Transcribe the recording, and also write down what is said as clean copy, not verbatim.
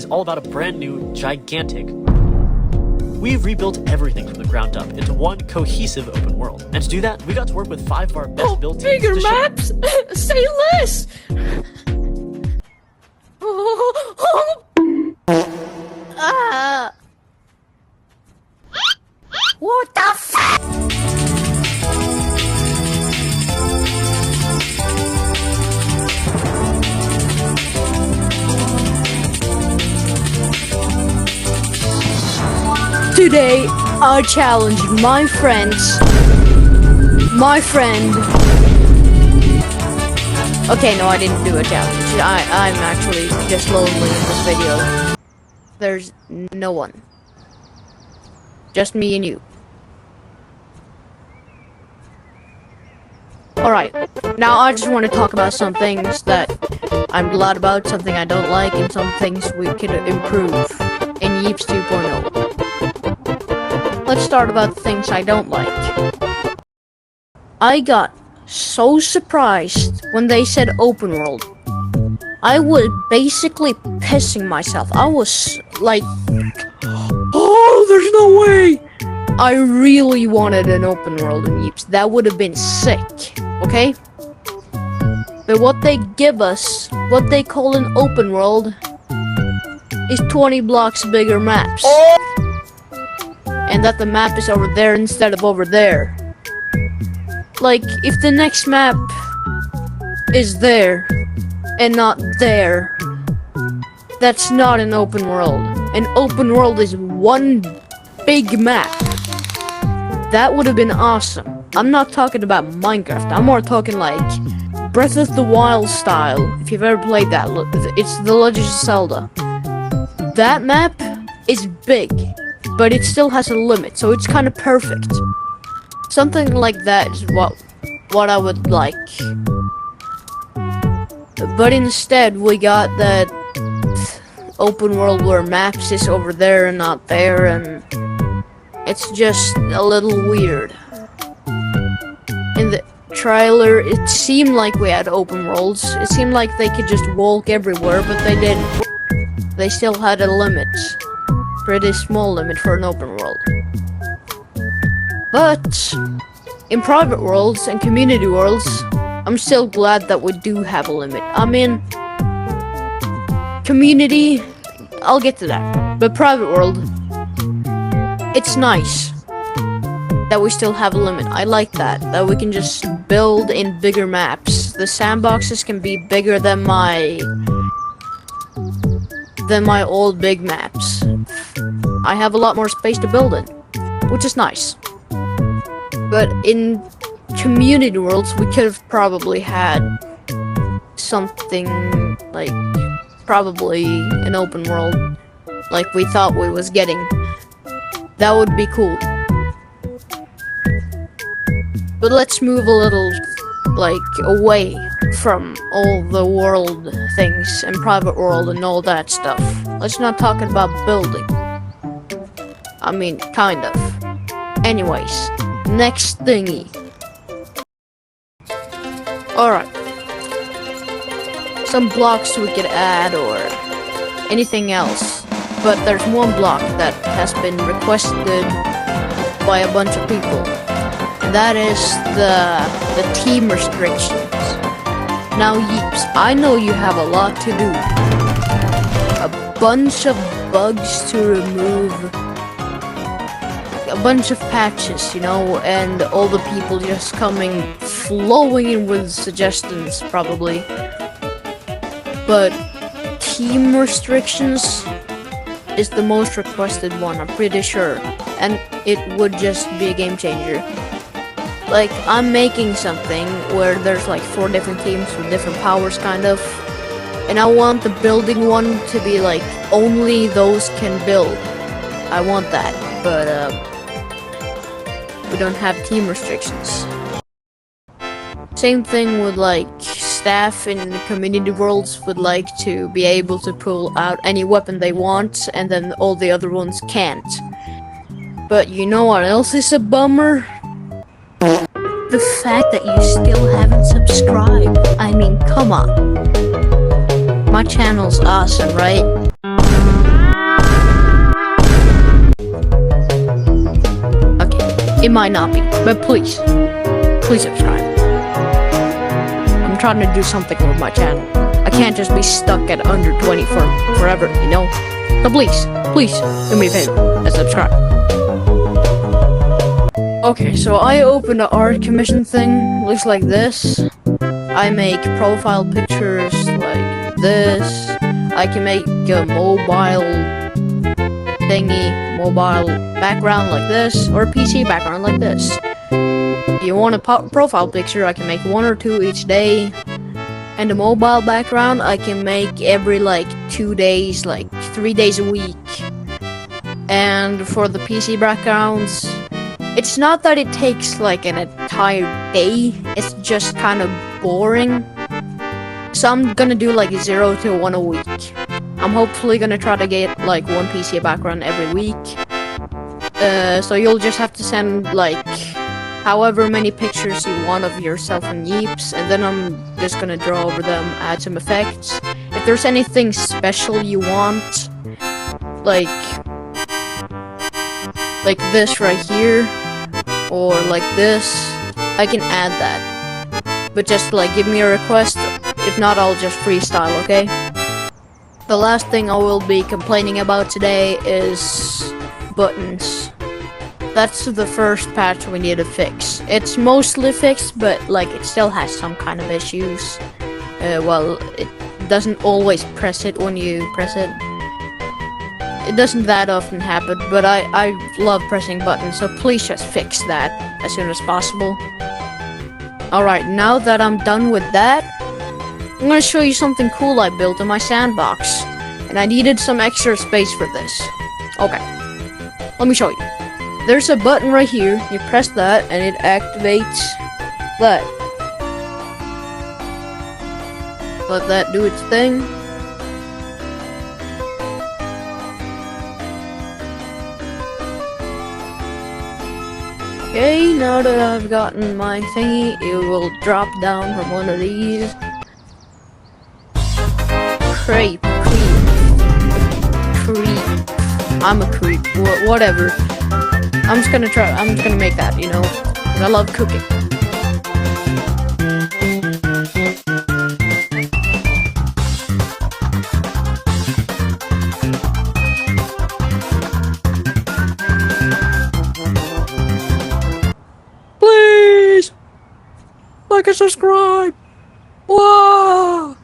is all about a brand new, gigantic. We've rebuilt everything from the ground up into one cohesive open world. And to do that, we got to work with 5 of our best built teams. Bigger maps? Say less! What the f- Today, I challenge my friend. Okay, no, I didn't do a challenge. I'm actually just lonely in this video. There's no one. Just me and you. Alright, now I just want to talk about some things that I'm glad about, something I don't like, and some things we could improve in Yeeps 2.0. Let's start about the things I don't like. I got so surprised when they said open world. I was basically pissing myself. I was like, oh, there's no way! I really wanted an open world in Yeeps. That would have been sick, okay? But what they give us, what they call an open world, is 20 blocks bigger maps. And that the map is over there instead of over there. Like, if the next map is there and not there, that's not an open world. An open world is one big map. That would have been awesome. I'm not talking about Minecraft. I'm more talking like Breath of the Wild style. If you've ever played that, it's The Legend of Zelda. That map is big, but it still has a limit, so it's kind of perfect. Something like that is what I would like. But instead, we got that open world where maps is over there and not there, and it's just a little weird. In the trailer, it seemed like we had open worlds. It seemed like they could just walk everywhere, but they didn't. They still had a limit. Pretty small limit for an open world. But in private worlds and community worlds, I'm still glad that we do have a limit. I mean, community, I'll get to that. But private world, it's nice that we still have a limit. I like that we can just build in bigger maps. The sandboxes can be bigger than my old big maps. I have a lot more space to build in, which is nice. But in community worlds, we could have probably had something like probably an open world like we thought we was getting. That would be cool. But let's move a little like away from all the world things and private world and all that stuff. Let's not talk about building. I mean, kind of. Anyways, next thingy. Alright. Some blocks we could add or anything else. But there's one block that has been requested by a bunch of people. And that is the team restrictions. Now, Yeeps, I know you have a lot to do. A bunch of bugs to remove. A bunch of patches, you know, and all the people just coming, flowing in with suggestions, probably. But team restrictions is the most requested one, I'm pretty sure. And it would just be a game changer. Like, I'm making something where there's like 4 different teams with different powers, kind of. And I want the building one to be like, only those can build. I want that, but we don't have team restrictions. Same thing with like staff in the community worlds would like to be able to pull out any weapon they want, and then all the other ones can't. But you know what else is a bummer? The fact that you still haven't subscribed. I mean, come on. My channel's awesome, right? It might not be, but please subscribe. I'm trying to do something with my channel. I can't just be stuck at under 20 for forever, you know? So please do me a favor and subscribe. Okay, so I opened the art commission thing. Looks like this. I make profile pictures like this. I can make a mobile thingy, mobile background like this, or PC background like this. If you want a profile picture, I can make 1 or 2 each day. And the mobile background, I can make every like 2 days, like 3 days a week. And for the PC backgrounds, it's not that it takes like an entire day, it's just kind of boring. So I'm gonna do like 0 to 1 a week. I'm hopefully gonna try to get like 1 PC background every week. So you'll just have to send like however many pictures you want of yourself in Yeeps, and then I'm just gonna draw over them, add some effects. If there's anything special you want, like this right here, or like this, I can add that. But just like give me a request, if not I'll just freestyle, okay? The last thing I will be complaining about today is buttons. That's the first patch we need to fix. It's mostly fixed, but like it still has some kind of issues. Well, it doesn't always press it when you press it. It doesn't that often happen, but I love pressing buttons, so please just fix that as soon as possible. Alright, now that I'm done with that, I'm gonna show you something cool I built in my sandbox. And I needed some extra space for this. Okay, let me show you. There's a button right here, you press that and it activates that. Let that do its thing. Okay, now that I've gotten my thingy, it will drop down from one of these. Creep. I'm a creep. Whatever. I'm just gonna make that, you know, 'cause I love cooking. Please like and subscribe. Whoa.